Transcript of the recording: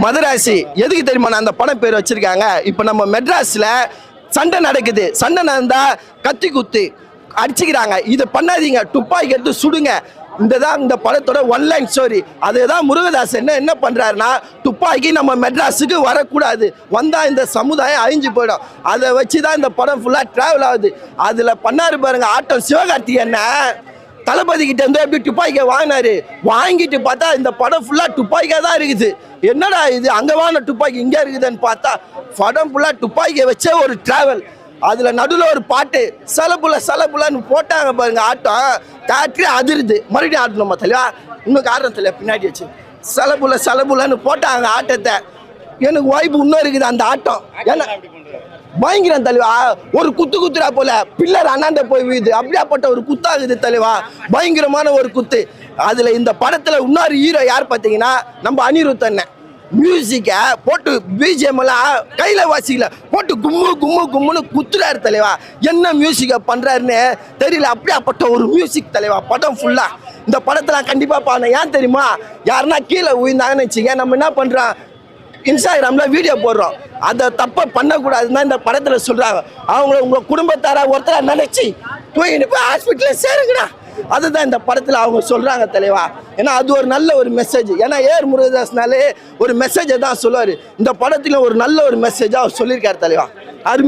மதராசி எதுக்கு தெரியுமா அந்த படம் பேர் வச்சிருக்காங்க? இப்போ நம்ம மெட்ராஸில் சண்டை நடக்குது, சண்டை நடந்தா கத்தி குத்து அடிச்சுக்கிறாங்க. இதை பண்ணாதீங்க, துப்பாக்கி எடுத்து சுடுங்க. இந்த படத்தோட ஒன்லைன் ஸ்டோரி. அதுதான் முருகதாஸ் என்ன பண்றாருன்னா, துப்பாக்கி நம்ம மெட்ராஸுக்கு வரக்கூடாது, வந்தா இந்த சமுதாயம் அழிஞ்சு போயிடும். அதை வச்சுதான் இந்த படம் ஃபுல்லா டிராவல் ஆகுது. அதுல பண்ணாரு பாருங்க ஆட்டம் சிவகார்த்திகேயன் தளபதி கிட்ட இருந்து எப்படி துப்பாக்கியை வாங்கினாரு. வாங்கிட்டு பார்த்தா இந்த படம் ஃபுல்லா துப்பாக்கியா தான் இருக்குது. என்னடா இது, அங்க வாங்கின துப்பாக்கி இங்க இருக்குதுன்னு பார்த்தா படம் ஃபுல்லா துப்பாக்கியை வச்சே ஒரு டிராவல். அதுல நடுவில் ஒரு பாட்டு சலபுலன்னு போட்டாங்க பாருங்க. ஆட்டம் தேட்டரே அதிருது. மறுபடியும் ஆட்டணுமா தலைவா? இன்னும் காரணம் தெரியல, பின்னாடி வச்சு சலபுலன்னு போட்டாங்க ஆட்டத்தை. எனக்கு வாய்ப்பு இன்னும் இருக்குது அந்த ஆட்டம். ஏன்னா பயங்கரம் தலைவா. ஒரு குத்துறா போல பில்லர் அண்ணாண்ட போய் வீது, அப்படியாப்பட்ட ஒரு குத்தாகுது தலைவா. பயங்கரமான ஒரு குத்து. அதுல இந்த படத்துல இன்னொரு ஹீரோ யார் பார்த்தீங்கன்னா நம்ம அனிருத் அண்ணன். மியூசிக்கை போட்டு பிஜிஎம் எல்லாம் கையில வாசிக்கல போட்டு கும்முன்னு குத்துறாரு தலைவா. என்ன மியூசிக்கை பண்றாருன்னு தெரியல, அப்படியாப்பட்ட ஒரு மியூசிக் தலைவா. படம் ஃபுல்லா இந்த படத்துல கண்டிப்பா பாருங்க. ஏன் தெரியுமா? யாருன்னா கீழே உயிர்ந்தாங்கன்னு வச்சுக்க, நம்ம என்ன பண்றோம், இன்ஸ்டாகிராமில் வீடியோ போடுறோம். அதை தப்பை பண்ணக்கூடாதுன்னு இந்த படத்தில் சொல்கிறாங்க. அவங்கள உங்கள் குடும்பத்தாரா ஒருத்தர நினச்சி தூங்கிட்டு போய் ஹாஸ்பிட்டலில் சேருங்கடா, அதுதான் இந்த படத்தில் அவங்க சொல்கிறாங்க தலைவா. ஏன்னா அது ஒரு நல்ல ஒரு மெசேஜ். ஏன்னா ஏஆர் முருகதாஸ்னாலே ஒரு மெசேஜை தான் சொல்லுவார். இந்த படத்தில் ஒரு நல்ல ஒரு மெசேஜாக அவர் சொல்லியிருக்காரு தலைவா. அருமை.